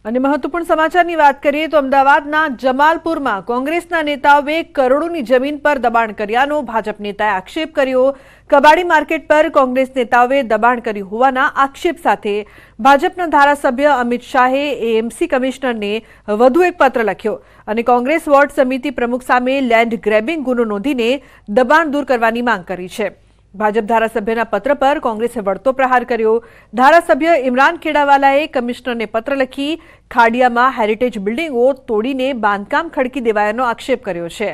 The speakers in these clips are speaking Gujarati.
અને મહત્વપૂર્ણ સમાચારની વાત કરીએ તો અમદાવાદના જમાલપુરમાં કોંગ્રેસના નેતાઓએ કરોડોની જમીન પર દબાણ કર્યાનો ભાજપ નેતાએ આક્ષેપ કર્યો। કબાડી માર્કેટ પર કોંગ્રેસ નેતાઓએ દબાણ કર્યું હોવાના આક્ષેપ સાથે ભાજપના ધારાસભ્ય અમિત શાહે એએમસી કમિશનરને વધુ એક પત્ર લખ્યો અને કોંગ્રેસ વોર્ડ સમિતિ પ્રમુખ સામે લેન્ડ ગ્રેબિંગ ગુનો નોંધીને દબાણ દૂર કરવાની માંગ કરી છે। ભાજપ ધારાસભ્યના પત્ર પર કોંગ્રેસે વળતો પ્રહાર કર્યો। ધારાસભ્ય ઇમરાન ખેડાવાલાએ કમિશનરને પત્ર લખી ખાડિયામાં હેરિટેજ બિલ્ડિંગો તોડીને બાંધકામ ખડકી દેવાયાનો આક્ષેપ કર્યો છે।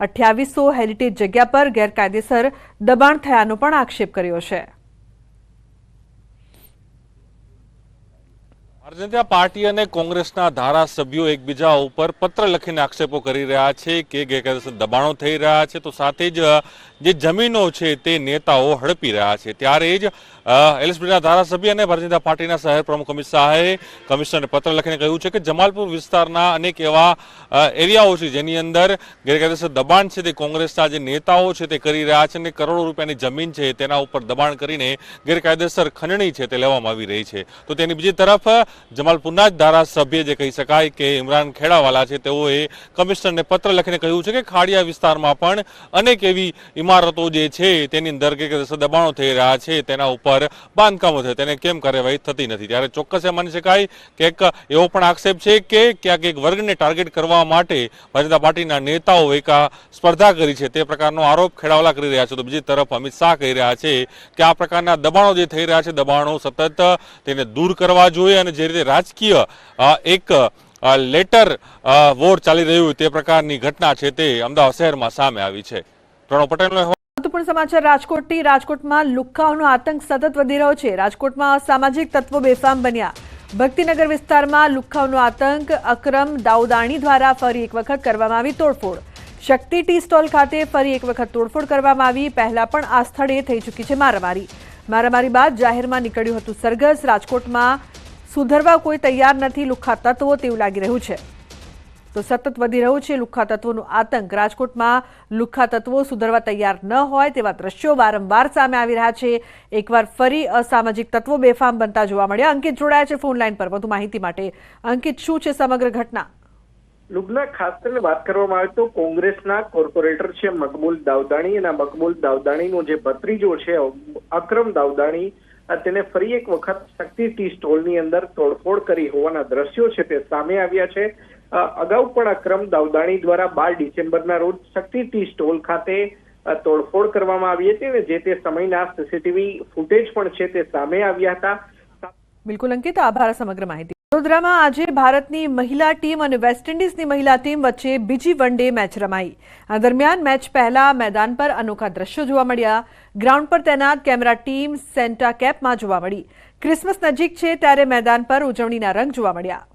2800 હેરિટેજ જગ્યા પર ગેરકાયદેસર દબાણ થયાનો પણ આક્ષેપ કર્યો છે। ભારતીય જનતા પાર્ટી અને કોંગ્રેસના ધારાસભ્યો એકબીજા ઉપર પત્ર લખીને આક્ષેપો કરી રહ્યા છે કે ગેરકાયદેસર દબાણો થઈ રહ્યા છે, તો સાથે જ જે જમીનો છે તે નેતાઓ હડપી રહ્યા છે। ત્યારે જ એલએસપીના ધારાસભ્ય અને ભારતીય જનતા પાર્ટીના શહેર પ્રમુખ અમિત શાહે કમિશનરને પત્ર લખીને કહ્યું છે કે જમાલપુર વિસ્તારના અનેક એવા એરિયાઓ છે જેની અંદર ગેરકાયદેસર દબાણ છે તે કોંગ્રેસના જે નેતાઓ છે તે કરી રહ્યા છે અને કરોડો રૂપિયાની જમીન છે તેના ઉપર દબાણ કરીને ગેરકાયદેસર ખંડણી છે તે લેવામાં આવી રહી છે। તો તેની બીજી તરફ જમાલપુરના જ ધારાસભ્ય જે કહી શકાય કે ઇમરાન ખેડાવાલા છે તેઓએ કમિશનરને પત્ર લખીને કહ્યું છે કે ખાડિયા વિસ્તારમાં પણ અનેક એવી ઇમારતો જે છે તેની અંદર ગેરકાયદેસર દબાણો થઈ રહ્યા છે, તેના ઉપર બાંધકામો છે તેને કેમ કાર્યવાહી થતી નથી। ત્યારે ચોક્કસ એ માની શકાય કે એક એવો પણ આક્ષેપ છે કે ક્યાંક એક વર્ગને ટાર્ગેટ કરવા માટે ભારતીય જનતા પાર્ટીના નેતાઓ એક સ્પર્ધા કરી છે તે પ્રકારનો આરોપ ખેડાવાલા કરી રહ્યા છે। તો બીજી તરફ અમિત શાહ કહી રહ્યા છે કે આ પ્રકારના દબાણો જે થઈ રહ્યા છે દબાણો સતત તેને દૂર કરવા જોઈએ અને જે રીતે રાજકીય એક લેટર વોર ચાલી રહ્યું તે પ્રકારની ઘટના છે તે અમદાવાદ શહેરમાં સામે આવી છે। પ્રણવ પટેલનો મહત્વપૂર્ણ સમાચાર રાજકોટથી। રાજકોટમાં લુખ્ખાઓનો આતંક સતત વધી રહ્યો છે। રાજકોટમાં અસામાજિક તત્વો બેફામ બન્યા। ભક્તિનગર વિસ્તારમાં લુખ્ખાઓનો આતંક। અકરમ દાઉદાણી દ્વારા ફરી એક વખત કરવામાં આવી તોડફોડ। શક્તિ ટી સ્ટોલ ખાતે ફરી એક વખત તોડફોડ કરવામાં આવી। પહેલા પણ આ સ્થળે થઈ ચૂકી છે મારામારી બાદ જાહેરમાં નીકળ્યું હતું સરઘસ। રાજકોટમાં સુધરવા કોઈ તૈયાર નથી લુખ્ખા તત્વો તેવું લાગી રહ્યું છે। તો સતત વધી રહ્યું છે લુખ્ખા તત્વોનું આતંક। રાજકોટમાં લુખ્ખા તત્વો સુધરવા તૈયાર ન હોય તેવા દ્રશ્યો વારંવાર સામે આવી રહ્યા છે। એકવાર ફરી અસામાજિક તત્વો બેફામ બનતા જોવા મળ્યા। અંકિત જોડાયા છે ફોન લાઈન પર વધુ માહિતી માટે। અંકિત, શું છે સમગ્ર ઘટના? લુગના ખાસ કરીને વાત કરવામાં આવે તો કોંગ્રેસના કોર્પોરેટર છે મકબૂલ દાઉદાણી અને મકબૂલ દાઉદાણીનો જે ભત્રીજો છે અકરમ દાઉદાણી તેને ફરી એક વખત શક્તિ ટી સ્ટોલની અંદર તોડફોડ કરી હોવાના દ્રશ્યો છે તે સામે આવ્યા છે। અગાઉ પણ અકરમ દાઉદાણી દ્વારા 12 ડિસેમ્બરના રોજ શક્તિ ટી સ્ટોલ ખાતે તોડફોડ કરવામાં આવી હતી અને જે તે સમયના સીસીટીવી ફૂટેજ પણ છે તે સામે આવ્યા હતા। બિલકુલ અંકિત, આભાર સમગ્ર માહિતી। વડોદરામાં આજે ભારતની મહિલા ટીમ અને વેસ્ટ ઇન્ડિઝની મહિલા ટીમ વચ્ચે બીજી વન ડે મેચ રમાઈ। આ દરમિયાન મેચ પહેલા મેદાન પર અનોખા દ્રશ્યો જોવા મળ્યા। ગ્રાઉન્ડ પર તૈનાત કેમેરા ટીમ સેન્ટા કેપમાં જોવા મળી। ક્રિસમસ નજીક છે ત્યારે મેદાન પર ઉજવણીના રંગ જોવા મળ્યા।